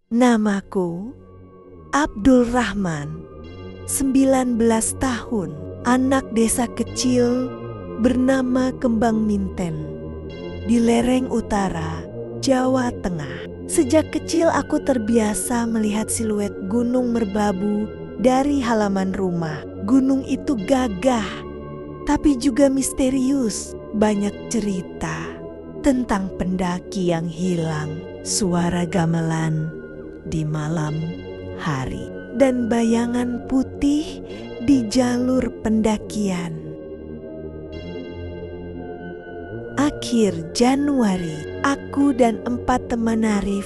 Namaku Abdul Rahman, 19 tahun, anak desa kecil bernama Kembang Minten di lereng utara Jawa Tengah. Sejak kecil aku terbiasa melihat siluet Gunung Merbabu dari halaman rumah. Gunung itu gagah, tapi juga misterius. Banyak cerita tentang pendaki yang hilang, suara gamelan di malam hari, dan bayangan putih di jalur pendakian. Akhir Januari, aku dan 4 teman Arif,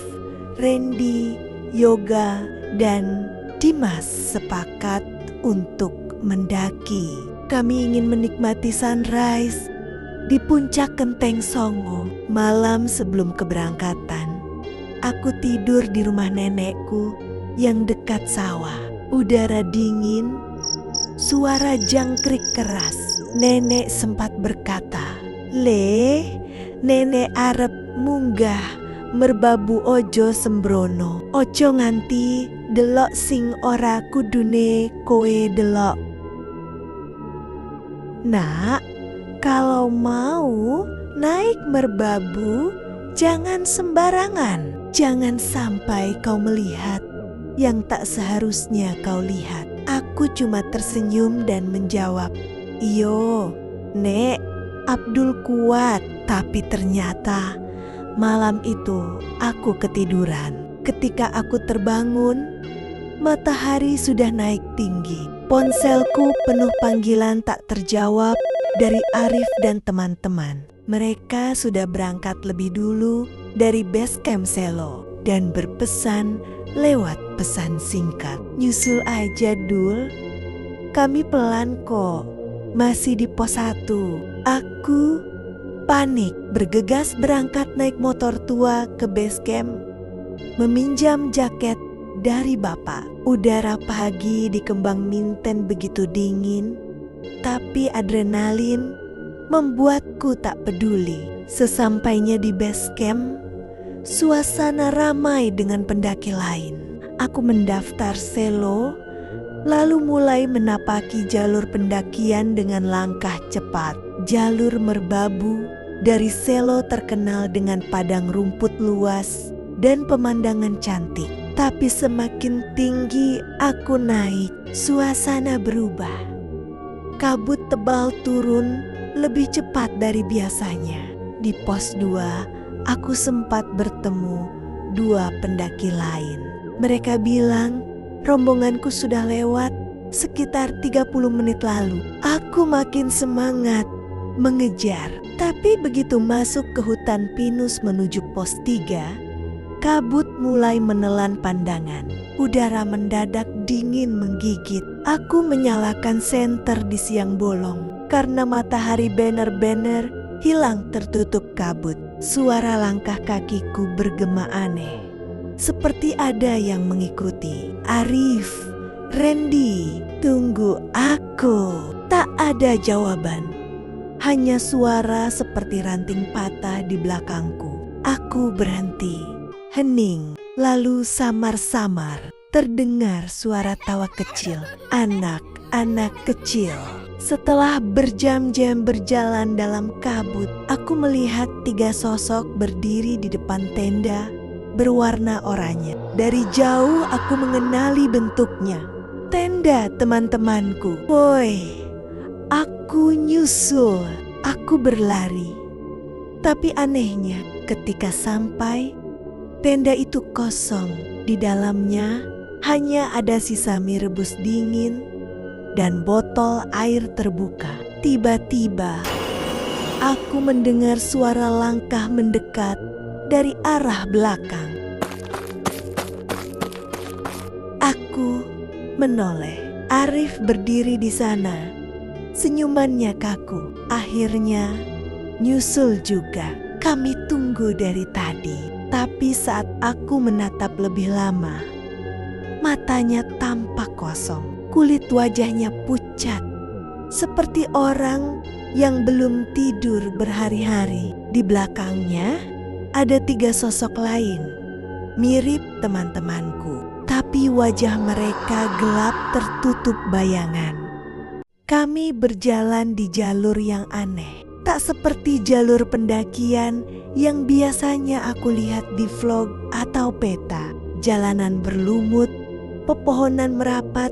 Randy, Yoga, dan Dimas sepakat untuk mendaki. Kami ingin menikmati sunrise di puncak Genteng Songo. Malam sebelum keberangkatan, aku tidur di rumah nenekku yang dekat sawah. Udara dingin, suara jangkrik keras. Nenek sempat berkata, "Le, nenek arep munggah Merbabu ojo sembrono. Ojo nganti delok sing ora kudune kowe delok." Nak, kalau mau naik Merbabu, jangan sembarangan. Jangan sampai kau melihat yang tak seharusnya kau lihat. Aku cuma tersenyum dan menjawab, "Iyo, Nek, Abdul kuat." Tapi ternyata malam itu aku ketiduran. Ketika aku terbangun, matahari sudah naik tinggi. Ponselku penuh panggilan tak terjawab dari Arif dan teman-teman. Mereka sudah berangkat lebih dulu dari base camp Selo dan berpesan lewat pesan singkat. "Nyusul aja, Dul. Kami pelan kok. Masih di pos 1. Aku panik, bergegas berangkat naik motor tua ke base camp, meminjam jaket dari bapak. Udara pagi di Kembang Minten begitu dingin, tapi adrenalin membuatku tak peduli. Sesampainya di base camp, suasana ramai dengan pendaki lain. Aku mendaftar Selo, lalu mulai menapaki jalur pendakian dengan langkah cepat. Jalur Merbabu dari Selo terkenal dengan padang rumput luas dan pemandangan cantik. Tapi semakin tinggi aku naik, suasana berubah. Kabut tebal turun lebih cepat dari biasanya. Di pos 2, aku sempat bertemu 2 pendaki lain. Mereka bilang rombonganku sudah lewat sekitar 30 menit lalu. Aku makin semangat mengejar. Tapi begitu masuk ke hutan pinus menuju pos 3, kabut mulai menelan pandangan. Udara mendadak dingin menggigit. Aku menyalakan senter di siang bolong karena matahari benar-benar hilang tertutup kabut. Suara langkah kakiku bergema aneh, seperti ada yang mengikuti. "Arif, Randy, tunggu aku." Tak ada jawaban, hanya suara seperti ranting patah di belakangku. Aku berhenti, hening, lalu samar-samar terdengar suara tawa kecil anak-anak kecil. Setelah berjam-jam berjalan dalam kabut, aku melihat 3 sosok berdiri di depan tenda berwarna oranye. Dari jauh aku mengenali bentuknya. Tenda teman-temanku. Woi, aku nyusul. Aku berlari. Tapi anehnya, ketika sampai, tenda itu kosong. Di dalamnya hanya ada sisa mie rebus dingin dan botol air terbuka. Tiba-tiba, aku mendengar suara langkah mendekat dari arah belakang. Aku menoleh. Arif berdiri di sana. Senyumannya kaku. Akhirnya nyusul juga. Kami tunggu dari tadi. Tapi saat aku menatap lebih lama, matanya tampak kosong. Kulit wajahnya pucat, seperti orang yang belum tidur berhari-hari. Di belakangnya ada 3 sosok lain. mirip teman-temanku, tapi wajah mereka gelap tertutup bayangan. Kami berjalan di jalur yang aneh, tak seperti jalur pendakian yang biasanya aku lihat di vlog atau peta. Jalanan berlumut, pepohonan merapat,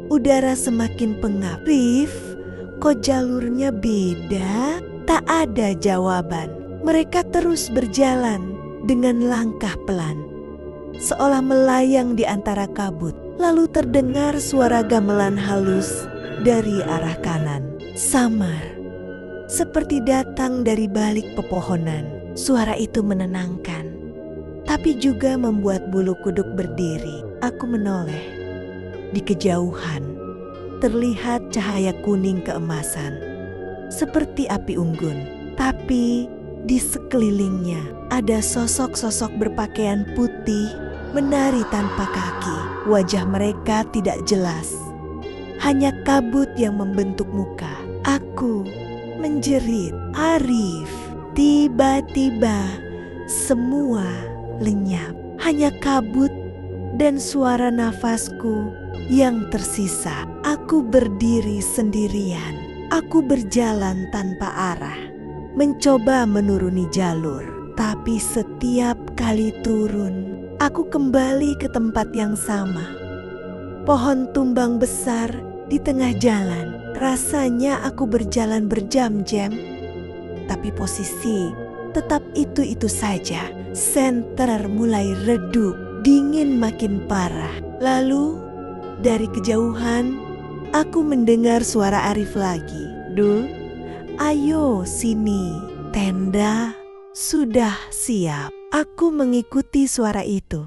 udara semakin pengap. Rif, kok jalurnya beda? Tak ada jawaban. Mereka terus berjalan dengan langkah pelan, seolah melayang di antara kabut. Lalu terdengar suara gamelan halus dari arah kanan, samar, seperti datang dari balik pepohonan. Suara itu menenangkan, tapi juga membuat bulu kuduk berdiri. Aku menoleh. Di kejauhan, terlihat cahaya kuning keemasan, seperti api unggun. Tapi di sekelilingnya ada sosok-sosok berpakaian putih menari tanpa kaki. Wajah mereka tidak jelas, hanya kabut yang membentuk muka. Aku menjerit, "Arif!" Tiba-tiba semua lenyap, hanya kabut dan suara nafasku yang tersisa. Aku berdiri sendirian. Aku berjalan tanpa arah, mencoba menuruni jalur. Tapi setiap kali turun, aku kembali ke tempat yang sama. Pohon tumbang besar di tengah jalan. Rasanya aku berjalan berjam-jam, tapi posisi tetap itu-itu saja. Senter mulai redup, dingin makin parah. Lalu dari kejauhan aku mendengar suara Arif lagi. "Dul, ayo sini, tenda sudah siap." Aku mengikuti suara itu,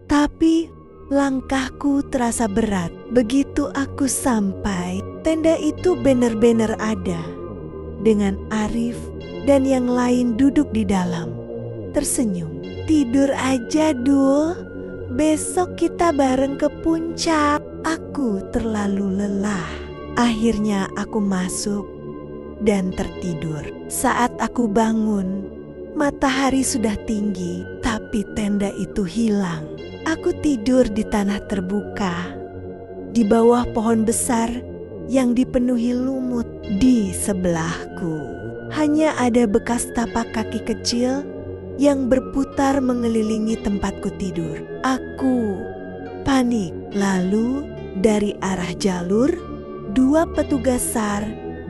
tapi langkahku terasa berat. Begitu aku sampai, tenda itu benar-benar ada, dengan Arif dan yang lain duduk di dalam, tersenyum. "Tidur aja, Dul. Besok kita bareng ke puncak." Aku terlalu lelah. Akhirnya aku masuk dan tertidur. Saat aku bangun, matahari sudah tinggi, tapi tenda itu hilang. Aku tidur di tanah terbuka, di bawah pohon besar yang dipenuhi lumut. Di sebelahku hanya ada bekas tapak kaki kecil yang berputar mengelilingi tempatku tidur. Aku panik. Lalu dari arah jalur, 2 petugas SAR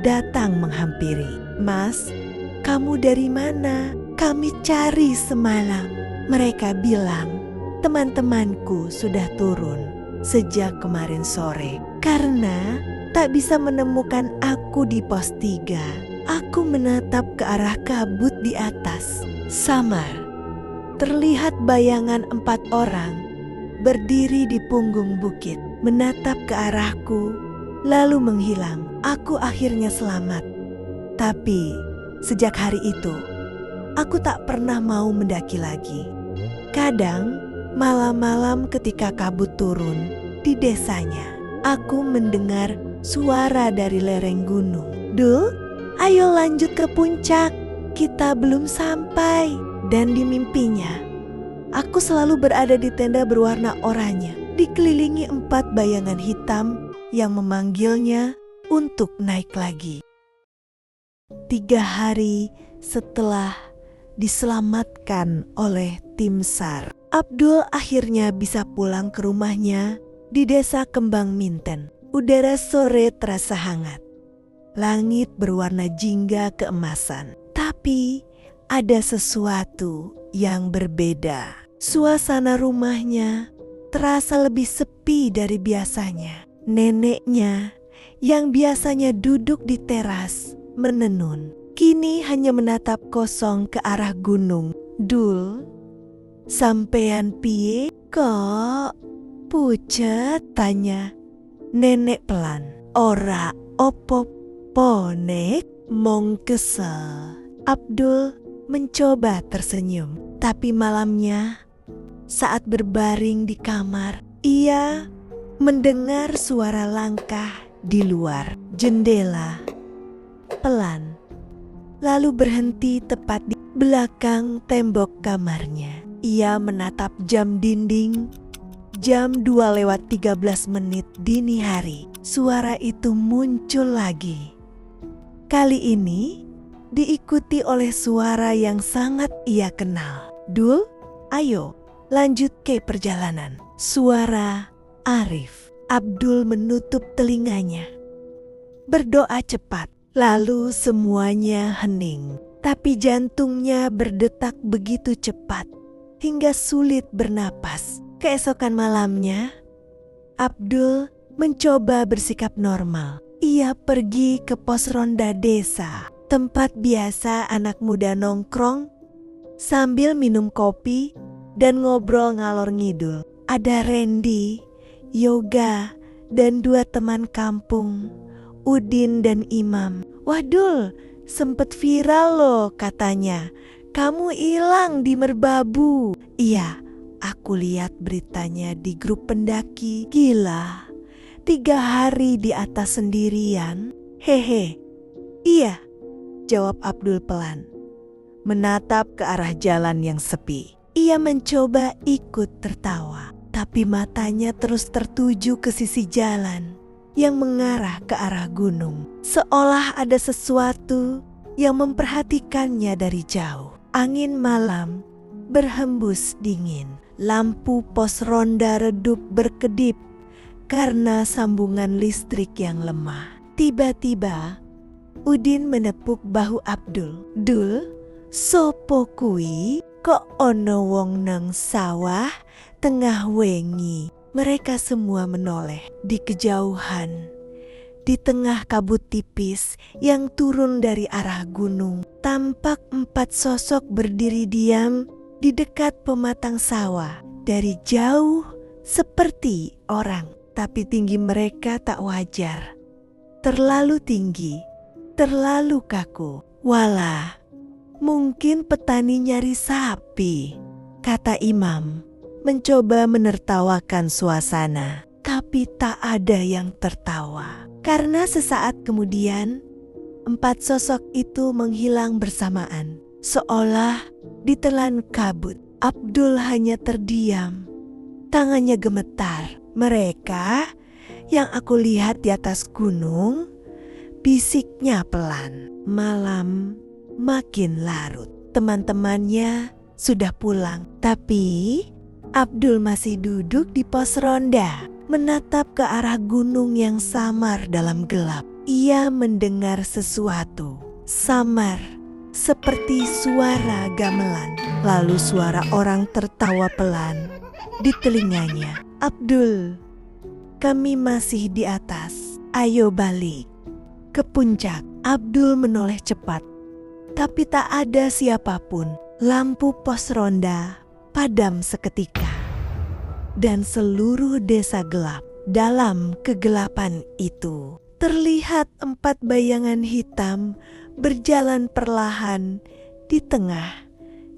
datang menghampiri. "Mas, kamu dari mana? Kami cari semalam." Mereka bilang teman-temanku sudah turun sejak kemarin sore karena tak bisa menemukan aku di pos 3. Aku menatap ke arah kabut di atas. Samar, terlihat bayangan 4 orang berdiri di punggung bukit, menatap ke arahku, lalu menghilang. Aku akhirnya selamat. Tapi sejak hari itu, aku tak pernah mau mendaki lagi. Kadang malam-malam ketika kabut turun di desanya, aku mendengar suara dari lereng gunung. "Dul, ayo lanjut ke puncak, kita belum sampai." Dan di mimpinya, aku selalu berada di tenda berwarna oranye, dikelilingi 4 bayangan hitam yang memanggilnya untuk naik lagi. 3 hari setelah diselamatkan oleh tim SAR, Abdul akhirnya bisa pulang ke rumahnya di desa Kembang Minten. Udara sore terasa hangat. Langit berwarna jingga keemasan. Tapi ada sesuatu yang berbeda. Suasana rumahnya terasa lebih sepi dari biasanya. Neneknya yang biasanya duduk di teras menenun, kini hanya menatap kosong ke arah gunung. "Dul, sampean piye kok? Pucet?" tanya nenek pelan. "Ora opo-opo, Nek, mong kesel." Abdul mencoba tersenyum, tapi malamnya saat berbaring di kamar, ia mendengar suara langkah di luar jendela pelan, lalu berhenti tepat di belakang tembok kamarnya. Ia menatap jam dinding. Jam 2:13 dini hari. Suara itu muncul lagi. Kali ini diikuti oleh suara yang sangat ia kenal. "Dul, ayo lanjut ke perjalanan." Suara Arif. Abdul menutup telinganya. Berdoa cepat, lalu semuanya hening. Tapi jantungnya berdetak begitu cepat hingga sulit bernapas. Keesokan malamnya, Abdul mencoba bersikap normal. Ia pergi ke pos ronda desa, tempat biasa anak muda nongkrong sambil minum kopi dan ngobrol ngalor ngidul. Ada Randy, Yoga, dan 2 teman kampung, Udin dan Imam. "Wah Dul, sempet viral loh katanya. Kamu hilang di Merbabu." "Iya, aku lihat beritanya di grup pendaki." "Gila, 3 hari di atas sendirian." "Hehe, iya," jawab Abdul pelan, menatap ke arah jalan yang sepi. Ia mencoba ikut tertawa, tapi matanya terus tertuju ke sisi jalan yang mengarah ke arah gunung. Seolah ada sesuatu yang memperhatikannya dari jauh. Angin malam berhembus dingin. Lampu pos ronda redup berkedip karena sambungan listrik yang lemah. Tiba-tiba Udin menepuk bahu Abdul. "Dul, sopo kui? Kok ono wong nang sawah tengah wengi?" Mereka semua menoleh. Di kejauhan, di tengah kabut tipis yang turun dari arah gunung, tampak 4 sosok berdiri diam di dekat pematang sawah. Dari jauh seperti orang, tapi tinggi mereka tak wajar. Terlalu tinggi, terlalu kaku. "Walah, mungkin petani nyari sapi," kata Imam, mencoba menertawakan suasana. Tapi tak ada yang tertawa. Karena sesaat kemudian 4 sosok itu menghilang bersamaan, seolah ditelan kabut. Abdul hanya terdiam, tangannya gemetar. "Mereka yang aku lihat di atas gunung," bisiknya pelan. Malam makin larut. Teman-temannya sudah pulang, tapi Abdul masih duduk di pos ronda, menatap ke arah gunung yang samar dalam gelap. Ia mendengar sesuatu samar, seperti suara gamelan. Lalu suara orang tertawa pelan di telinganya. "Abdul, kami masih di atas. Ayo balik ke puncak." Abdul menoleh cepat, tapi tak ada siapapun. Lampu pos ronda padam seketika, dan seluruh desa gelap. Dalam kegelapan itu terlihat 4 bayangan hitam berjalan perlahan di tengah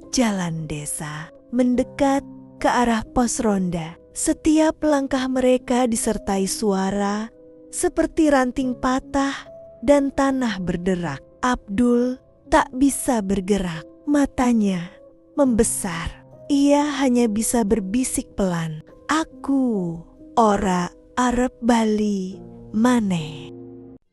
jalan desa, mendekat ke arah pos ronda. Setiap langkah mereka disertai suara seperti ranting patah dan tanah berderak. Abdul tak bisa bergerak, matanya membesar. Ia hanya bisa berbisik pelan, "Aku ora arep bali maneh."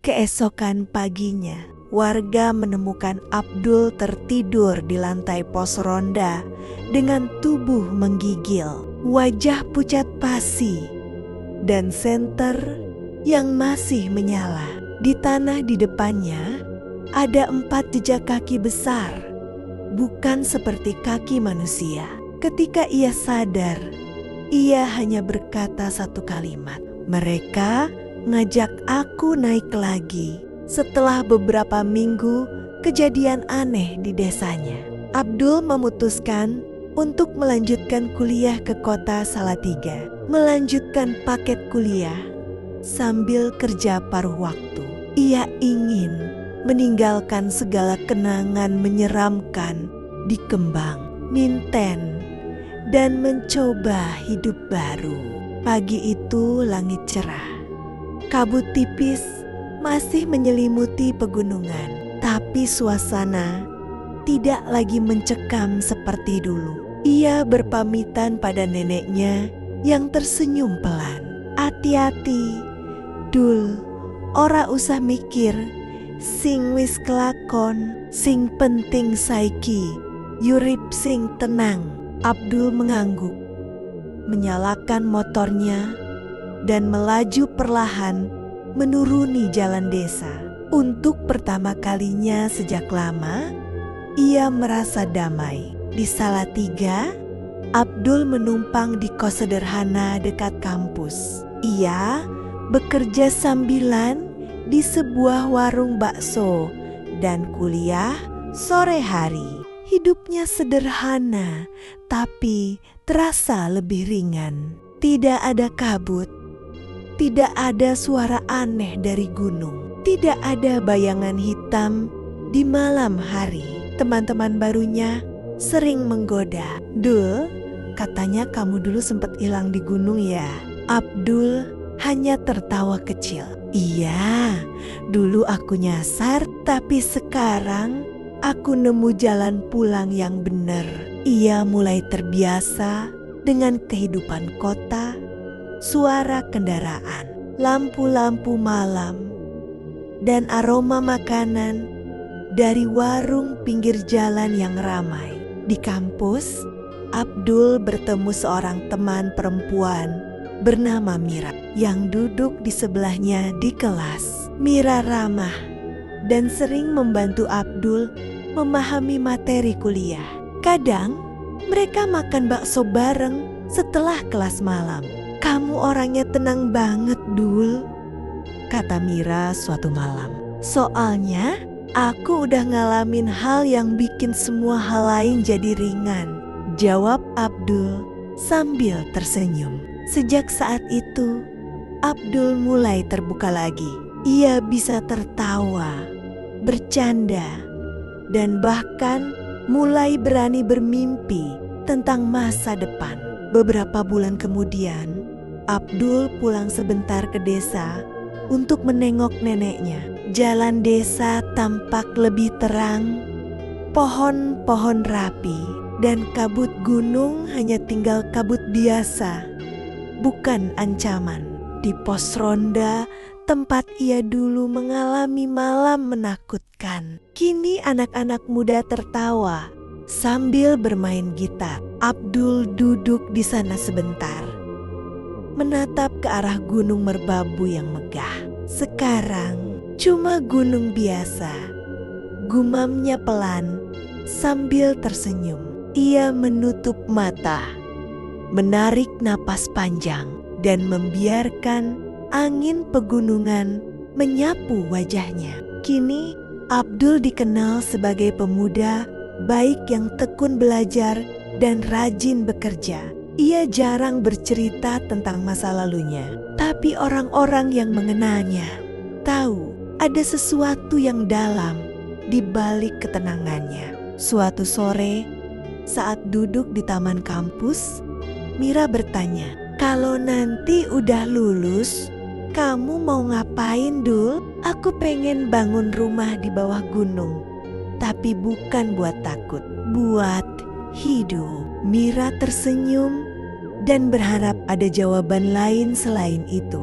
Keesokan paginya, warga menemukan Abdul tertidur di lantai pos ronda dengan tubuh menggigil, wajah pucat pasi, dan senter yang masih menyala. Di tanah di depannya ada 4 jejak kaki besar, bukan seperti kaki manusia. Ketika ia sadar, ia hanya berkata satu kalimat, "Mereka ngajak aku naik lagi." Setelah beberapa minggu kejadian aneh di desanya, Abdul memutuskan untuk melanjutkan kuliah ke kota Salatiga, melanjutkan paket kuliah sambil kerja paruh waktu. Ia ingin meninggalkan segala kenangan menyeramkan di Kembang, Minten, dan mencoba hidup baru. Pagi itu langit cerah. Kabut tipis masih menyelimuti pegunungan, tapi suasana tidak lagi mencekam seperti dulu. Ia berpamitan pada neneknya yang tersenyum pelan. "Hati-hati, Dul, ora usah mikir. Sing wis kelakon, sing penting saiki yurip sing tenang." Abdul mengangguk, menyalakan motornya, dan melaju perlahan menuruni jalan desa. Untuk pertama kalinya sejak lama, ia merasa damai. Di Salatiga, Abdul menumpang di kos sederhana dekat kampus. Ia bekerja sambilan di sebuah warung bakso dan kuliah sore hari. Hidupnya sederhana, tapi terasa lebih ringan. Tidak ada kabut, tidak ada suara aneh dari gunung, tidak ada bayangan hitam di malam hari. Teman-teman barunya sering menggoda. "Dul, katanya kamu dulu sempat hilang di gunung ya?" Abdul hanya tertawa kecil. "Iya, dulu aku nyasar, tapi sekarang aku nemu jalan pulang yang benar." Ia mulai terbiasa dengan kehidupan kota, suara kendaraan, lampu-lampu malam, dan aroma makanan dari warung pinggir jalan yang ramai. Di kampus, Abdul bertemu seorang teman perempuan bernama Mira yang duduk di sebelahnya di kelas. Mira ramah dan sering membantu Abdul memahami materi kuliah. Kadang mereka makan bakso bareng setelah kelas malam. "Kamu orangnya tenang banget, Dul," kata Mira suatu malam. "Soalnya aku udah ngalamin hal yang bikin semua hal lain jadi ringan," jawab Abdul sambil tersenyum. Sejak saat itu, Abdul mulai terbuka lagi. Ia bisa tertawa, bercanda, dan bahkan mulai berani bermimpi tentang masa depan. Beberapa bulan kemudian, Abdul pulang sebentar ke desa untuk menengok neneknya. Jalan desa tampak lebih terang, pohon-pohon rapi, dan kabut gunung hanya tinggal kabut biasa, bukan ancaman. Di pos ronda, tempat ia dulu mengalami malam menakutkan, kini anak-anak muda tertawa sambil bermain gitar. Abdul duduk di sana sebentar, menatap ke arah Gunung Merbabu yang megah. "Sekarang cuma gunung biasa," gumamnya pelan sambil tersenyum. Ia menutup mata, menarik napas panjang, dan membiarkan angin pegunungan menyapu wajahnya. Kini Abdul dikenal sebagai pemuda baik yang tekun belajar dan rajin bekerja. Ia jarang bercerita tentang masa lalunya, tapi orang-orang yang mengenalnya tahu ada sesuatu yang dalam di balik ketenangannya. Suatu sore, saat duduk di taman kampus, Mira bertanya, "Kalau nanti udah lulus, kamu mau ngapain, Dul?" "Aku pengen bangun rumah di bawah gunung, tapi bukan buat takut, buat hidup." Mira tersenyum dan berharap ada jawaban lain selain itu.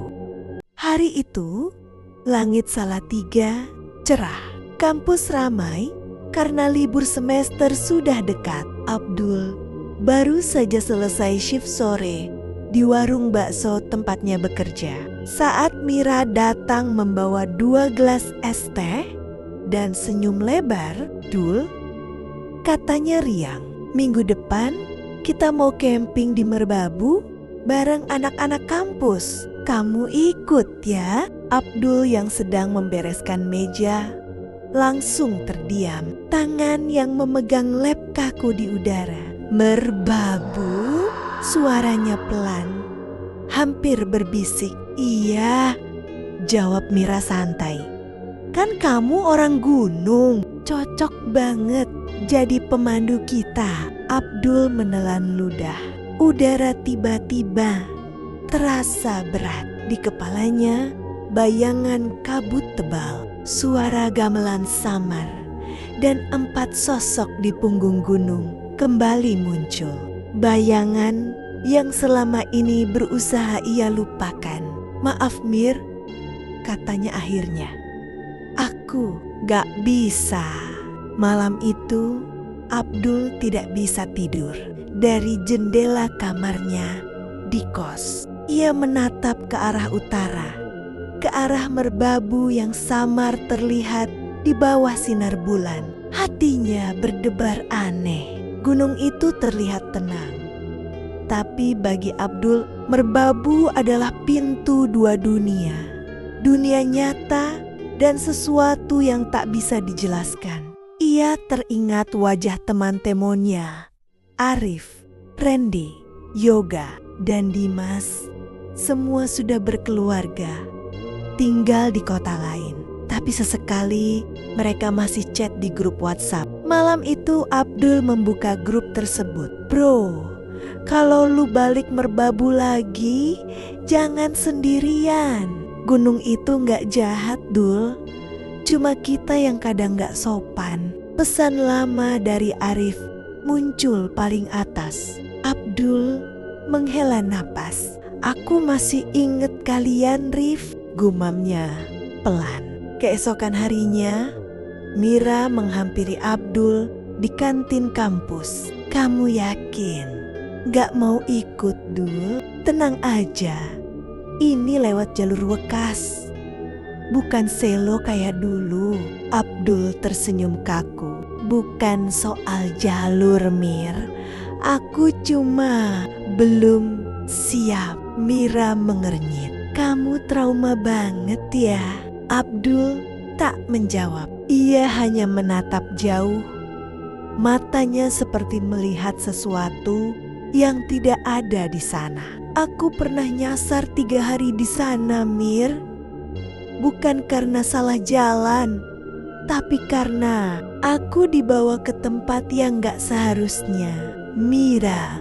Hari itu, langit Salatiga cerah. Kampus ramai karena libur semester sudah dekat. Abdul baru saja selesai shift sore di warung bakso tempatnya bekerja. Saat Mira datang membawa 2 gelas es teh dan senyum lebar, "Dul," katanya riang, "minggu depan kita mau camping di Merbabu bareng anak-anak kampus. Kamu ikut ya?" Abdul yang sedang membereskan meja langsung terdiam. Tangan yang memegang lap kaku di udara. "Merbabu?" Suaranya pelan, hampir berbisik. "Iya," jawab Mira santai. "Kan kamu orang gunung, cocok banget jadi pemandu kita." Abdul menelan ludah. Udara tiba-tiba terasa berat. Di kepalanya bayangan kabut tebal, suara gamelan samar, dan 4 sosok di punggung gunung kembali muncul. bayangan yang selama ini berusaha ia lupakan. "Maaf Mir," katanya akhirnya. "Aku gak bisa." Malam itu Abdul tidak bisa tidur. Dari jendela kamarnya di kos, ia menatap ke arah utara, ke arah merbabu yang samar terlihat di bawah sinar bulan. Hatinya berdebar aneh. Gunung itu terlihat tenang, tapi bagi Abdul, merbabu adalah pintu dua dunia. Dunia nyata dan sesuatu yang tak bisa dijelaskan. Ia teringat wajah teman-temannya, Arif, Randy, Yoga, dan Dimas. Semua sudah berkeluarga, tinggal di kota lain. Tapi sesekali mereka masih chat di grup WhatsApp. Malam itu Abdul membuka grup tersebut. "Bro, kalau lu balik merbabu lagi, jangan sendirian. Gunung itu gak jahat, Dul. Cuma kita yang kadang gak sopan." Pesan lama dari Arif muncul paling atas. Abdul menghela napas. "Aku masih inget kalian, Rif," gumamnya pelan. Keesokan harinya, Mira menghampiri Abdul di kantin kampus. "Kamu yakin gak mau ikut, Dul? Tenang aja, ini lewat jalur Wekas, bukan selo kayak dulu." Abdul tersenyum kaku. "Bukan soal jalur, Mir. Aku cuma belum siap." Mira mengernyit. "Kamu trauma banget ya?" Abdul tak menjawab. Ia hanya menatap jauh. Matanya seperti melihat sesuatu yang tidak ada di sana. "Aku pernah nyasar 3 hari di sana, Mir. Bukan karena salah jalan, tapi karena aku dibawa ke tempat yang gak seharusnya." Mira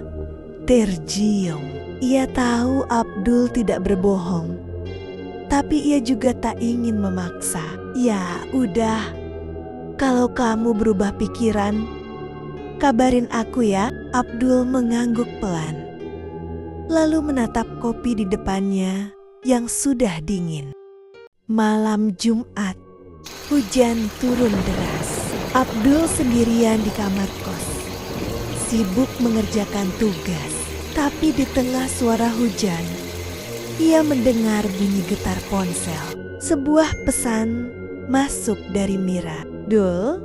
tergiung. Ia tahu Abdul tidak berbohong, tapi ia juga tak ingin memaksa. "Ya udah, kalau kamu berubah pikiran, kabarin aku ya." Abdul mengangguk pelan, lalu menatap kopi di depannya yang sudah dingin. Malam Jumat, hujan turun deras. Abdul sendirian di kamar kos, sibuk mengerjakan tugas. Tapi di tengah suara hujan, ia mendengar bunyi getar ponsel. Sebuah pesan masuk dari Mira. "Dul,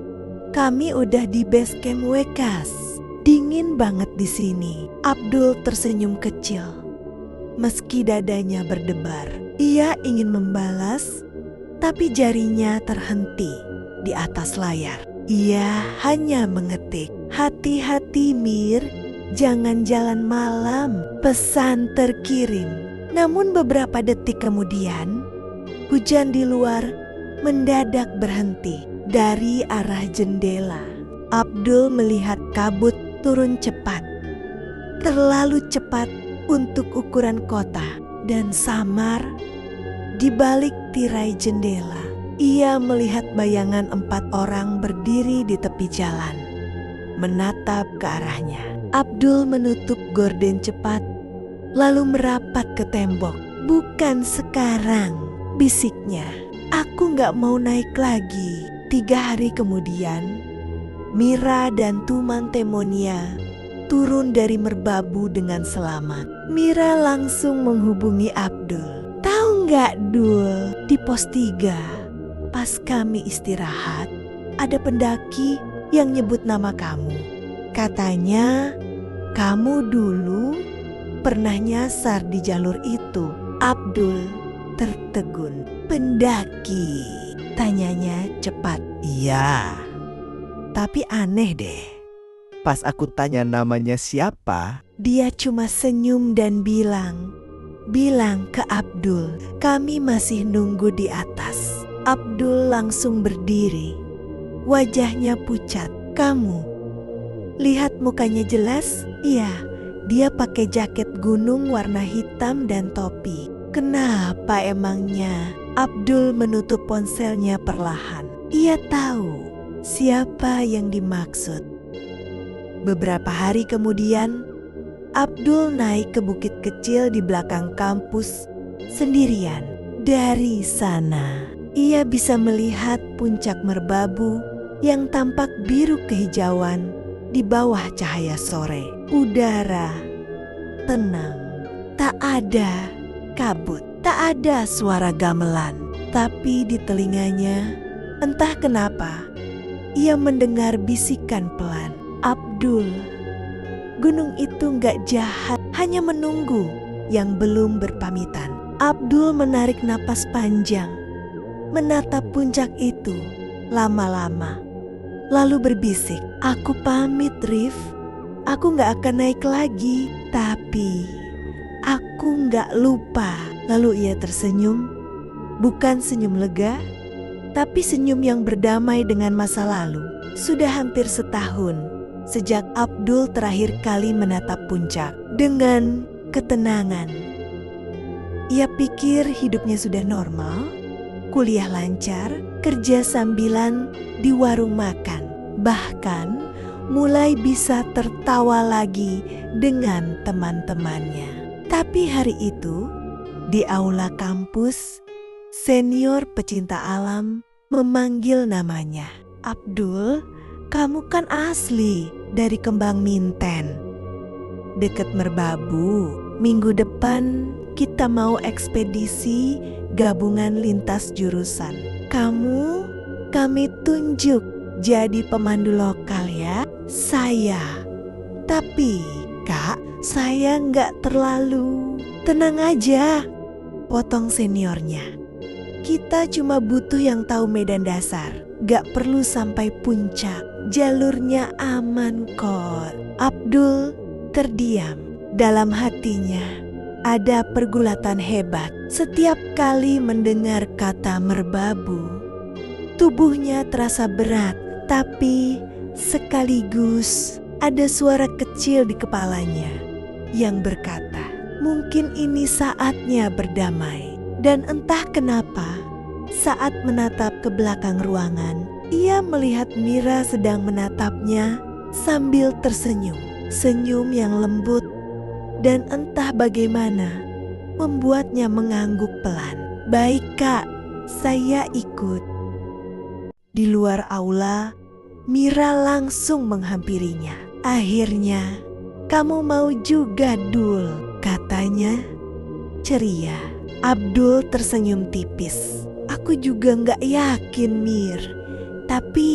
kami udah di base camp Wekas. Dingin banget di sini." Abdul tersenyum kecil, meski dadanya berdebar. Ia ingin membalas, tapi jarinya terhenti di atas layar. Ia hanya mengetik, "Hati-hati Mir, jangan jalan malam." Pesan terkirim. Namun beberapa detik kemudian, hujan di luar mendadak berhenti. Dari arah jendela, Abdul melihat kabut turun cepat. Terlalu cepat untuk ukuran kota, dan samar di balik tirai jendela. Ia melihat bayangan 4 orang berdiri di tepi jalan, menatap ke arahnya. Abdul menutup gorden cepat, lalu merapat ke tembok. "Bukan sekarang," bisiknya. "Aku gak mau naik lagi." 3 hari kemudian, Mira dan teman-temannya turun dari merbabu dengan selamat. Mira langsung menghubungi Abdul. "Tahu gak, Dul, di pos 3, pas kami istirahat, ada pendaki yang nyebut nama kamu. Katanya kamu dulu pernah nyasar di jalur itu." Abdul tertegun. "Pendaki?" tanyanya cepat. "Iya, tapi aneh deh. Pas aku tanya namanya siapa, Dia cuma senyum dan bilang ke Abdul, "Kami masih nunggu di atas." Abdul langsung berdiri. Wajahnya pucat. "Kamu lihat mukanya jelas?" "Iya." Dia pakai jaket gunung warna hitam dan topi. "Kenapa emangnya?" Abdul menutup ponselnya perlahan. Ia tahu siapa yang dimaksud. Beberapa hari kemudian, Abdul naik ke bukit kecil di belakang kampus sendirian. Dari sana, ia bisa melihat puncak merbabu yang tampak biru kehijauan di bawah cahaya sore. Udara tenang, tak ada kabut, tak ada suara gamelan. Tapi di telinganya, entah kenapa, ia mendengar bisikan pelan. Abdul, gunung itu gak jahat, hanya menunggu yang belum berpamitan. Abdul menarik napas panjang, menatap puncak itu lama-lama, lalu berbisik, "Aku pamit, Rif. Aku gak akan naik lagi, tapi aku gak lupa." Lalu ia tersenyum, bukan senyum lega, tapi senyum yang berdamai dengan masa lalu. Sudah hampir setahun sejak Abdul terakhir kali menatap puncak dengan ketenangan. Ia pikir hidupnya sudah normal, kuliah lancar, kerja sambilan di warung makan, bahkan mulai bisa tertawa lagi dengan teman-temannya. Tapi hari itu, di aula kampus, senior pecinta alam memanggil namanya. "Abdul, kamu kan asli dari Kembang Minten, deket Merbabu. Minggu depan kita mau ekspedisi gabungan lintas jurusan. Kami tunjuk jadi pemandu lokal ya." Tapi Kak, saya nggak terlalu." "Tenang aja," potong seniornya. "Kita cuma butuh yang tahu medan dasar. Gak perlu sampai puncak. Jalurnya aman kok." Abdul terdiam. Dalam hatinya ada pergulatan hebat. Setiap kali mendengar kata merbabu, tubuhnya terasa berat, tapi sekaligus ada suara kecil di kepalanya yang berkata, mungkin ini saatnya berdamai. Dan entah kenapa, saat menatap ke belakang ruangan, ia melihat Mira sedang menatapnya sambil tersenyum. Senyum yang lembut dan entah bagaimana membuatnya mengangguk pelan. "Baik Kak, saya ikut." Di luar aula, Mira langsung menghampirinya. "Akhirnya kamu mau juga, Dul," katanya ceria. Abdul tersenyum tipis. "Aku juga gak yakin, Mir. Tapi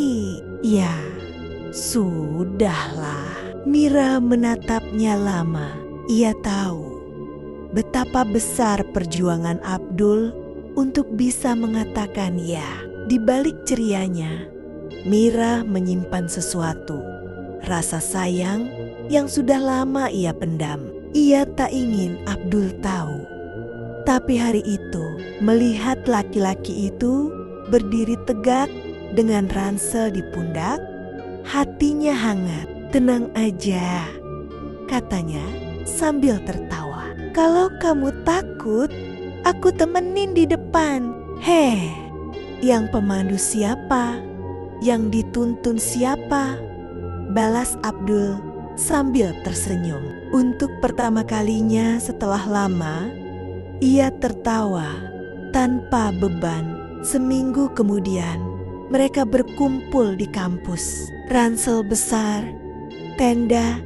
ya, sudahlah." Mira menatapnya lama. Ia tahu betapa besar perjuangan Abdul untuk bisa mengatakan ya. Di balik cerianya, Mira menyimpan sesuatu. Rasa sayang yang sudah lama ia pendam. Ia tak ingin Abdul tahu. Tapi hari itu, melihat laki-laki itu berdiri tegak dengan ransel di pundak, hatinya hangat. "Tenang aja," katanya sambil tertawa. "Kalau kamu takut, aku temenin di depan." "Heh, yang pemandu siapa? Yang dituntun siapa?" balas Abdul sambil tersenyum. Untuk pertama kalinya setelah lama, ia tertawa tanpa beban. Seminggu kemudian, mereka berkumpul di kampus. Ransel besar, tenda,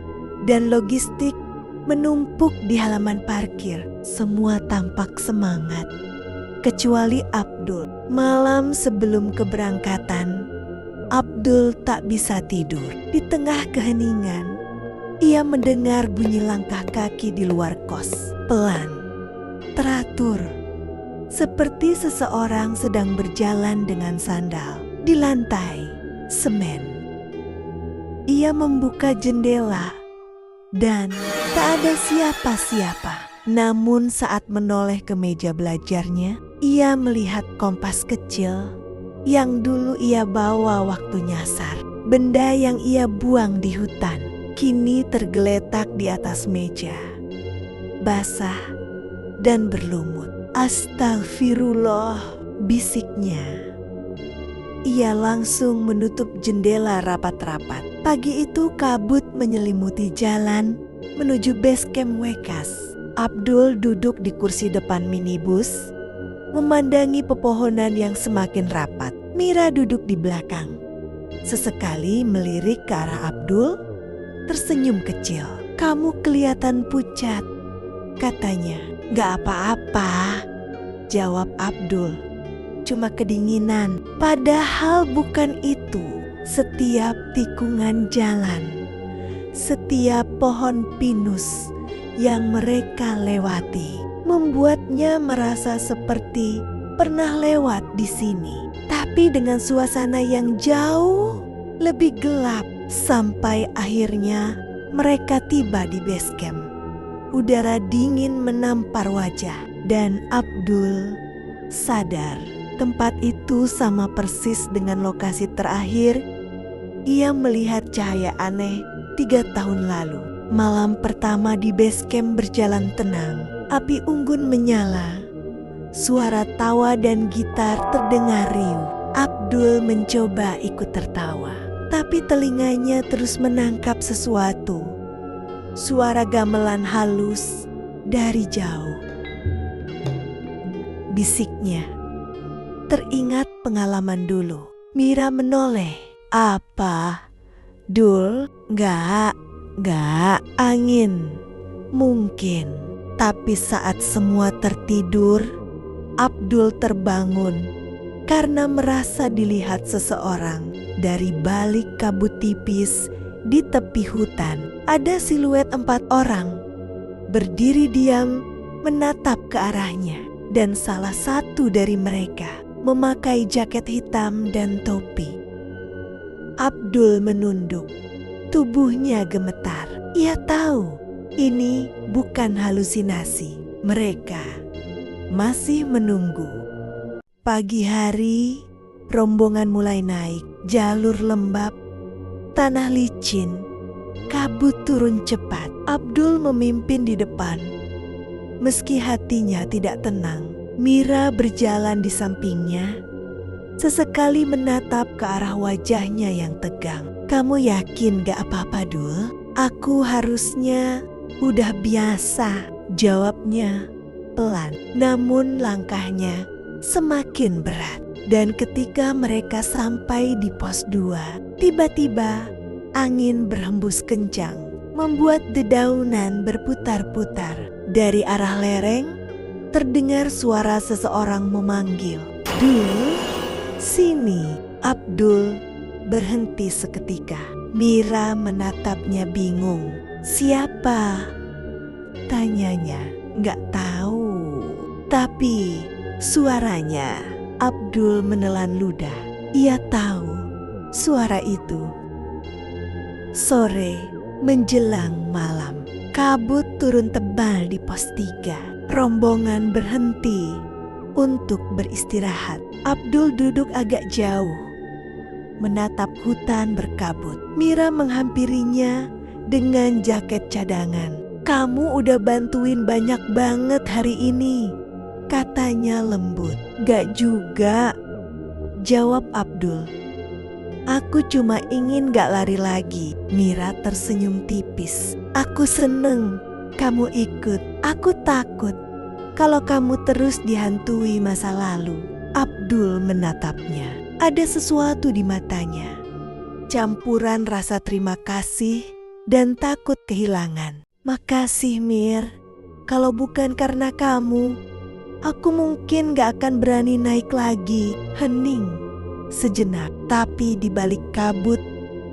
dan logistik menumpuk di halaman parkir. Semua tampak semangat, kecuali Abdul. Malam sebelum keberangkatan, Abdul tak bisa tidur. Di tengah keheningan, ia mendengar bunyi langkah kaki di luar kos. Pelan, teratur, seperti seseorang sedang berjalan dengan sandal di lantai semen. Ia membuka jendela dan tak ada siapa-siapa. Namun saat menoleh ke meja belajarnya, ia melihat kompas kecil yang dulu ia bawa waktu nyasar. Benda yang ia buang di hutan kini tergeletak di atas meja, basah dan berlumut. "Astagfirullah," bisiknya. Ia langsung menutup jendela rapat-rapat. Pagi itu kabut menyelimuti jalan menuju base camp Wekas. Abdul duduk di kursi depan minibus, memandangi pepohonan yang semakin rapat. Mira duduk di belakang. Sesekali melirik ke arah Abdul, tersenyum kecil. "Kamu kelihatan pucat," katanya. "Gak apa-apa," jawab Abdul. "Cuma kedinginan." Padahal bukan itu. Setiap tikungan jalan, setiap pohon pinus yang mereka lewati membuatnya merasa seperti pernah lewat di sini, tapi dengan suasana yang jauh lebih gelap. Sampai akhirnya mereka tiba di base camp. Udara dingin menampar wajah dan Abdul sadar tempat itu sama persis dengan lokasi terakhir ia melihat cahaya aneh 3 tahun lalu. Malam pertama di base camp berjalan tenang. Api unggun menyala. Suara tawa dan gitar terdengar riuh. Abdul mencoba ikut tertawa, tapi telinganya terus menangkap sesuatu. Suara gamelan halus dari jauh. Bisiknya. Teringat pengalaman dulu. Mira menoleh. "Apa? Dul? Enggak, angin. Mungkin." Tapi saat semua tertidur, Abdul terbangun karena merasa dilihat seseorang dari balik kabut tipis di tepi hutan. Ada siluet 4 orang berdiri diam menatap ke arahnya, dan salah satu dari mereka memakai jaket hitam dan topi. Abdul menunduk, tubuhnya gemetar. Ia tahu ini bukan halusinasi. Mereka masih menunggu. Pagi hari, rombongan mulai naik. Jalur lembab, tanah licin, kabut turun cepat. Abdul memimpin di depan. Meski hatinya tidak tenang, Mira berjalan di sampingnya. Sesekali menatap ke arah wajahnya yang tegang. "Kamu yakin gak apa-apa, Dul?" "Aku harusnya udah biasa," jawabnya pelan. Namun langkahnya semakin berat. Dan ketika mereka sampai di pos 2, tiba-tiba angin berhembus kencang, membuat dedaunan berputar-putar. Dari arah lereng, terdengar suara seseorang memanggil, "Dul, sini." Abdul berhenti seketika. Mira menatapnya bingung. "Siapa?" tanyanya. "Nggak tahu." Tapi suaranya, Abdul menelan ludah. Ia tahu suara itu. Sore menjelang malam, kabut turun tebal di pos 3. Rombongan berhenti untuk beristirahat. Abdul duduk agak jauh, menatap hutan berkabut. Mira menghampirinya dengan jaket cadangan. "Kamu udah bantuin banyak banget hari ini," katanya lembut. "Gak juga," jawab Abdul. "Aku cuma ingin gak lari lagi." Mira tersenyum tipis. "Aku seneng kamu ikut. Aku takut kalau kamu terus dihantui masa lalu." Abdul menatapnya. Ada sesuatu di matanya. Campuran rasa terima kasih dan takut kehilangan. "Makasih, Mir. Kalau bukan karena kamu, aku mungkin gak akan berani naik lagi." Hening sejenak, tapi di balik kabut,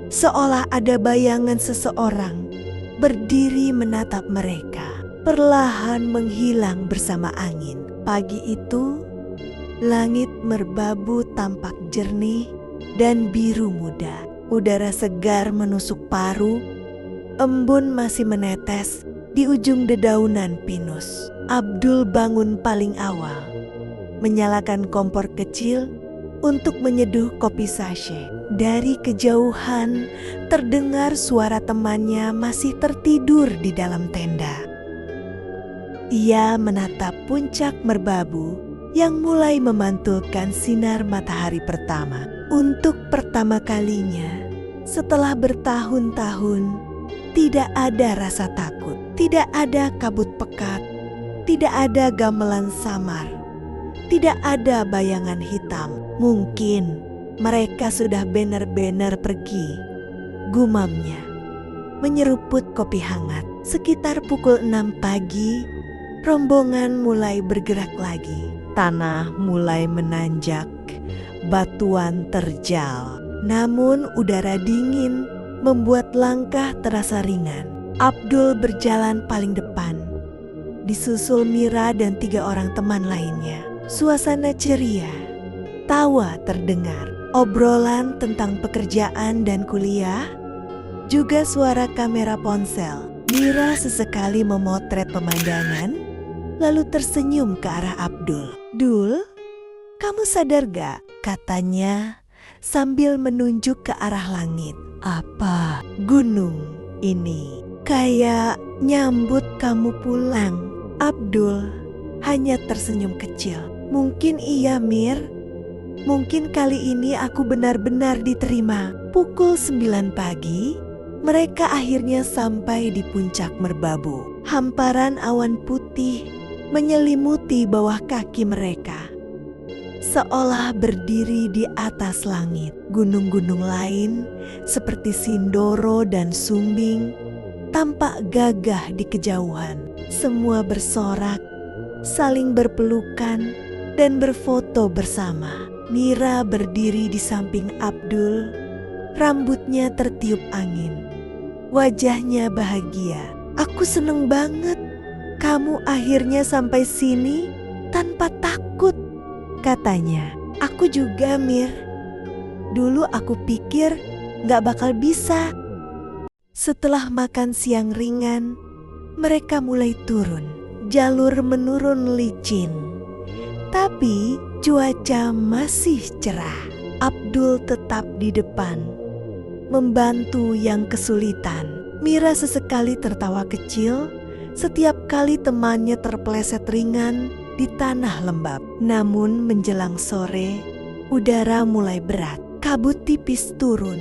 seolah ada bayangan seseorang berdiri menatap mereka, perlahan menghilang bersama angin. Pagi itu, langit merbabu tampak jernih dan biru muda. Udara segar menusuk paru, embun masih menetes di ujung dedaunan pinus. Abdul bangun paling awal, menyalakan kompor kecil untuk menyeduh kopi sachet. Dari kejauhan terdengar suara temannya masih tertidur di dalam tenda. Ia menatap puncak merbabu yang mulai memantulkan sinar matahari pertama. Untuk pertama kalinya, Setelah bertahun-tahun, tidak ada rasa takut, tidak ada kabut pekat, tidak ada gamelan samar, tidak ada bayangan hitam. Mungkin mereka sudah benar-benar pergi, gumamnya, menyeruput kopi hangat. Sekitar pukul 6 pagi, rombongan mulai bergerak lagi. Tanah mulai menanjak, batuan terjal. Namun udara dingin membuat langkah terasa ringan. Abdul berjalan paling depan, disusul Mira dan 3 orang teman lainnya. Suasana ceria, tawa terdengar, obrolan tentang pekerjaan dan kuliah, juga suara kamera ponsel. Mira sesekali memotret pemandangan, lalu tersenyum ke arah Abdul. "Dul, kamu sadar gak?" katanya sambil menunjuk ke arah langit. "Apa?" "Gunung ini kayak nyambut kamu pulang." Abdul hanya tersenyum kecil. "Mungkin iya, Mir. Mungkin kali ini aku benar-benar diterima." Pukul 9 pagi, mereka akhirnya sampai di puncak Merbabu. Hamparan awan putih menyelimuti bawah kaki mereka, seolah berdiri di atas langit. Gunung-gunung lain seperti Sindoro dan Sumbing tampak gagah di kejauhan. Semua bersorak, saling berpelukan, dan berfoto bersama. Mira berdiri di samping Abdul, rambutnya tertiup angin. Wajahnya bahagia. "Aku seneng banget kamu akhirnya sampai sini tanpa takut," katanya. "Aku juga, Mir. Dulu aku pikir gak bakal bisa." Setelah makan siang ringan, mereka mulai turun. Jalur menurun licin, tapi cuaca masih cerah. Abdul tetap di depan, membantu yang kesulitan. Mira sesekali tertawa kecil setiap kali temannya terpeleset ringan di tanah lembab. Namun menjelang sore, udara mulai berat. Kabut tipis turun.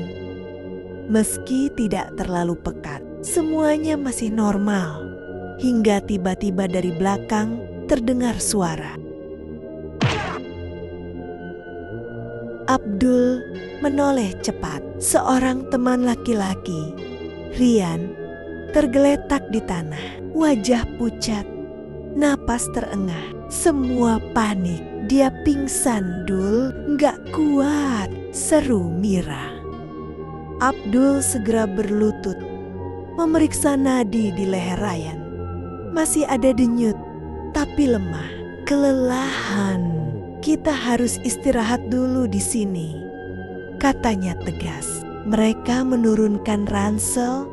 Meski tidak terlalu pekat, semuanya masih normal. Hingga tiba-tiba dari belakang terdengar suara. Abdul menoleh cepat. Seorang teman laki-laki, Rian, tergeletak di tanah. Wajah pucat, napas terengah. Semua panik. "Dia pingsan, Dul. Gak kuat," seru Mira. Abdul segera berlutut, memeriksa nadi di leher Ryan. Masih ada denyut, tapi lemah. "Kelelahan. Kita harus istirahat dulu di sini," katanya tegas. Mereka menurunkan ransel,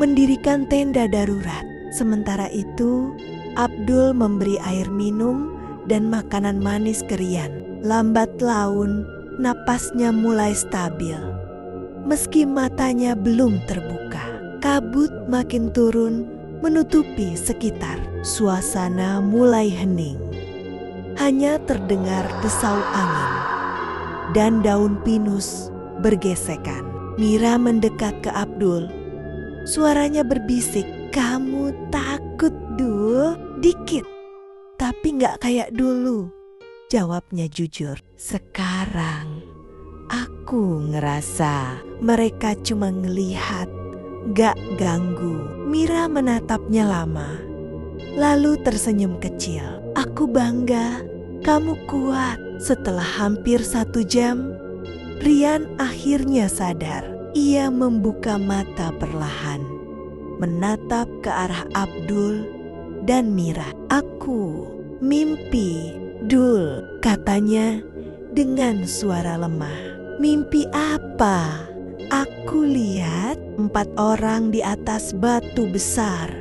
mendirikan tenda darurat. Sementara itu, Abdul memberi air minum dan makanan manis ke Rian. Lambat laun, napasnya mulai stabil. Meski matanya belum terbuka, kabut makin turun menutupi sekitar. Suasana mulai hening. Hanya terdengar desau angin dan daun pinus bergesekan. Mira mendekat ke Abdul. Suaranya berbisik, "Kamu takut, Dul?" "Dikit, tapi gak kayak dulu," jawabnya jujur. "Sekarang aku ngerasa mereka cuma ngelihat, gak ganggu." Mira menatapnya lama, lalu tersenyum kecil. "Aku bangga, kamu kuat." Setelah hampir 1 jam, Rian akhirnya sadar. Ia membuka mata perlahan, menatap ke arah Abdul dan Mira. "Aku mimpi, Dul," katanya dengan suara lemah. "Mimpi apa?" "Aku lihat 4 orang di atas batu besar.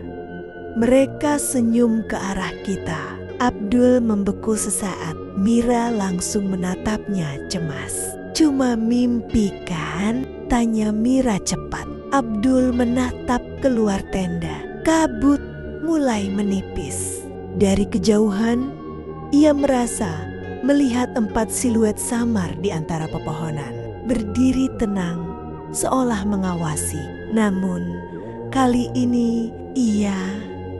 Mereka senyum ke arah kita." Abdul membeku sesaat. Mira langsung menatapnya cemas. "Cuma mimpi kan?" tanya Mira cepat. Abdul menatap keluar tenda. Kabut mulai menipis. Dari kejauhan, ia merasa melihat 4 siluet samar di antara pepohonan. Berdiri tenang, seolah mengawasi. Namun, kali ini ia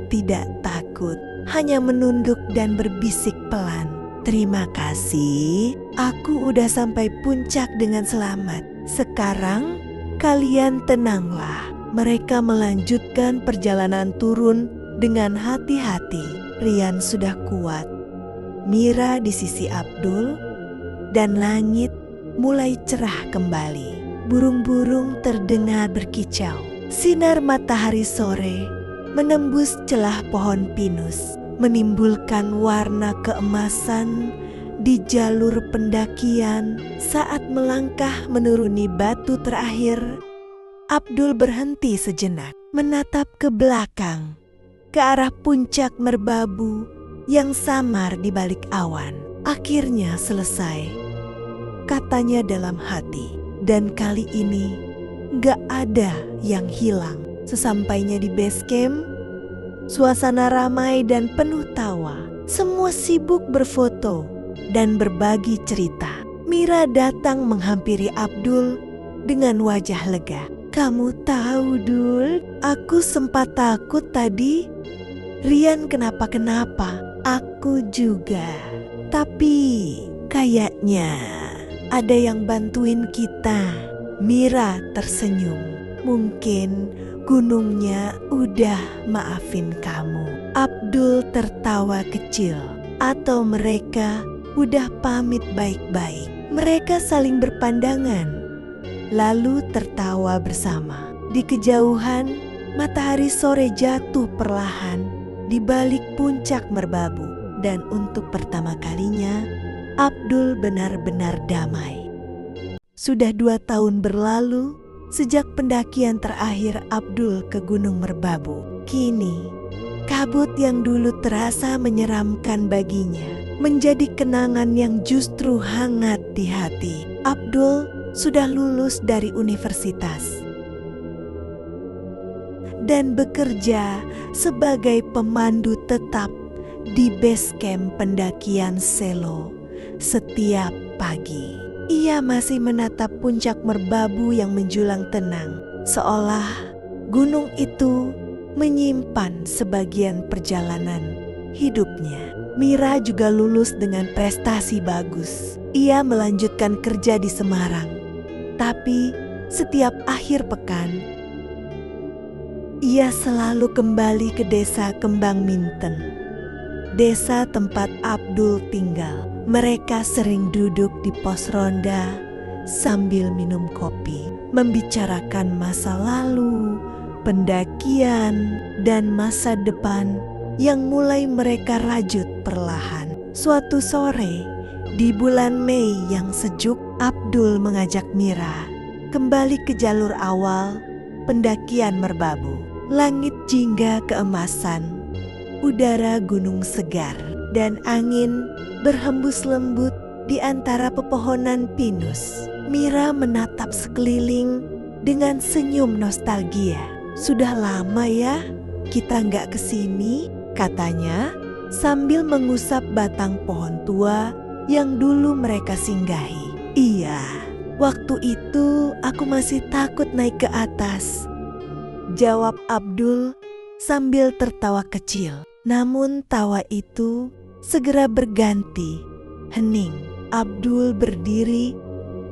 tidak takut, hanya menunduk dan berbisik pelan. "Terima kasih, aku udah sampai puncak dengan selamat. Sekarang kalian tenanglah." Mereka melanjutkan perjalanan turun dengan hati-hati. Rian sudah kuat, Mira di sisi Abdul, dan langit mulai cerah kembali. Burung-burung terdengar berkicau. Sinar matahari sore menembus celah pohon pinus, menimbulkan warna keemasan di jalur pendakian. Saat melangkah menuruni batu terakhir, Abdul berhenti sejenak, menatap ke belakang, ke arah puncak merbabu yang samar di balik awan. "Akhirnya selesai," katanya dalam hati. Dan kali ini gak ada yang hilang. Sesampainya di base camp, suasana ramai dan penuh tawa. Semua sibuk berfoto dan berbagi cerita. Mira datang menghampiri Abdul dengan wajah lega. "Kamu tahu, Dul, aku sempat takut tadi. Rian kenapa-kenapa? Aku juga. Tapi kayaknya ada yang bantuin kita." Mira tersenyum. "Mungkin gunungnya udah maafin kamu." Abdul tertawa kecil. "Atau mereka udah pamit baik-baik." Mereka saling berpandangan, lalu tertawa bersama. Di kejauhan, matahari sore jatuh perlahan di balik puncak merbabu. Dan untuk pertama kalinya, Abdul benar-benar damai. Sudah 2 tahun berlalu sejak pendakian terakhir Abdul ke Gunung Merbabu. Kini, kabut yang dulu terasa menyeramkan baginya menjadi kenangan yang justru hangat di hati. Abdul sudah lulus dari universitas dan bekerja sebagai pemandu tetap di base camp pendakian Selo. Setiap pagi, ia masih menatap puncak merbabu yang menjulang tenang, seolah gunung itu menyimpan sebagian perjalanan hidupnya. Mira juga lulus dengan prestasi bagus. Ia melanjutkan kerja di Semarang. Tapi setiap akhir pekan, ia selalu kembali ke desa Kembang Minten, desa tempat Abdul tinggal. Mereka sering duduk di pos ronda sambil minum kopi, membicarakan masa lalu, pendakian, dan masa depan yang mulai mereka rajut perlahan. Suatu sore di bulan Mei yang sejuk, Abdul mengajak Mira kembali ke jalur awal pendakian merbabu. Langit jingga keemasan, udara gunung segar, dan angin berhembus lembut di antara pepohonan pinus. Mira menatap sekeliling dengan senyum nostalgia. "Sudah lama ya kita nggak kesini," katanya sambil mengusap batang pohon tua yang dulu mereka singgahi. "Iya, waktu itu aku masih takut naik ke atas," jawab Abdul sambil tertawa kecil. Namun tawa itu segera berganti hening. Abdul berdiri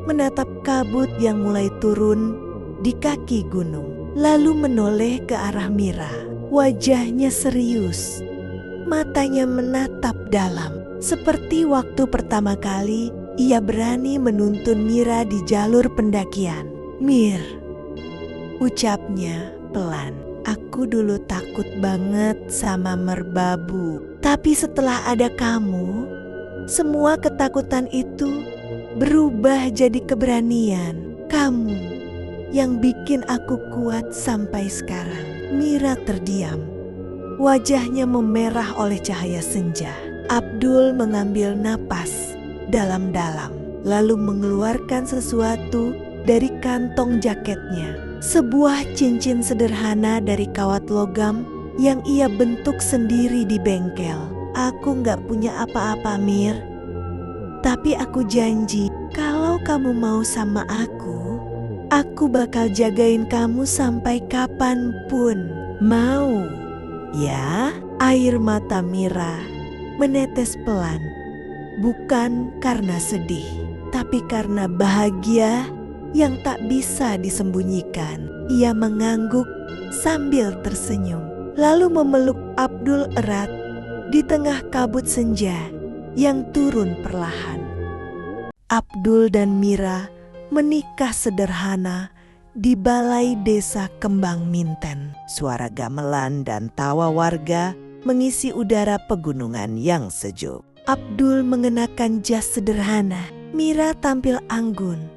menatap kabut yang mulai turun di kaki gunung, lalu menoleh ke arah Mira. Wajahnya serius, matanya menatap dalam, seperti waktu pertama kali ia berani menuntun Mira di jalur pendakian. "Mir," ucapnya pelan, "aku dulu takut banget sama merbabu. Tapi setelah ada kamu, semua ketakutan itu berubah jadi keberanian. Kamu yang bikin aku kuat sampai sekarang." Mira terdiam. Wajahnya memerah oleh cahaya senja. Abdul mengambil napas dalam-dalam, lalu mengeluarkan sesuatu dari kantong jaketnya. Sebuah cincin sederhana dari kawat logam yang ia bentuk sendiri di bengkel. "Aku gak punya apa-apa, Mir. Tapi aku janji kalau kamu mau sama Aku bakal jagain kamu sampai kapanpun. Mau? Ya, air mata Mira menetes pelan. Bukan karena sedih, tapi karena bahagia yang tak bisa disembunyikan. Ia mengangguk sambil tersenyum, lalu memeluk Abdul erat di tengah kabut senja yang turun perlahan. Abdul dan Mira menikah sederhana di balai desa Kembang Minten. Suara gamelan dan tawa warga mengisi udara pegunungan yang sejuk. Abdul mengenakan jas sederhana, Mira tampil anggun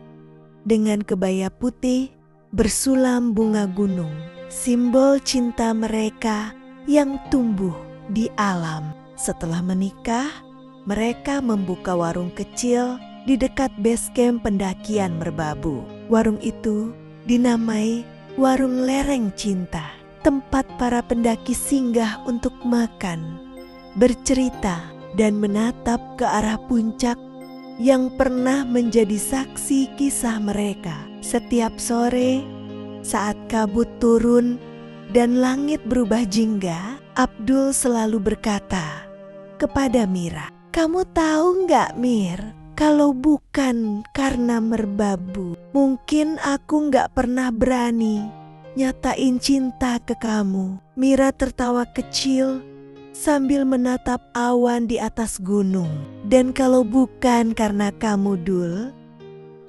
dengan kebaya putih bersulam bunga gunung, simbol cinta mereka yang tumbuh di alam. Setelah menikah, mereka membuka warung kecil di dekat base camp pendakian Merbabu. Warung itu dinamai Warung Lereng Cinta, tempat para pendaki singgah untuk makan, bercerita, dan menatap ke arah puncak yang pernah menjadi saksi kisah mereka. Setiap sore, saat kabut turun dan langit berubah jingga, Abdul selalu berkata kepada Mira, "Kamu tahu nggak, Mir? Kalau bukan karena Merbabu, mungkin aku nggak pernah berani nyatain cinta ke kamu." Mira tertawa kecil sambil menatap awan di atas gunung. "Dan kalau bukan karena kamu, Dul,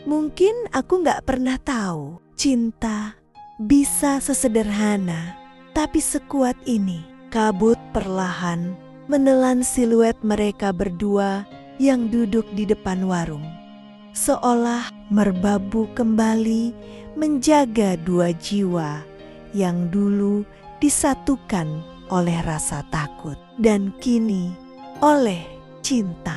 mungkin aku nggak pernah tahu cinta bisa sesederhana tapi sekuat ini." Kabut perlahan menelan siluet mereka berdua yang duduk di depan warung. Seolah Merbabu kembali menjaga dua jiwa yang dulu disatukan oleh rasa takut dan kini oleh cinta.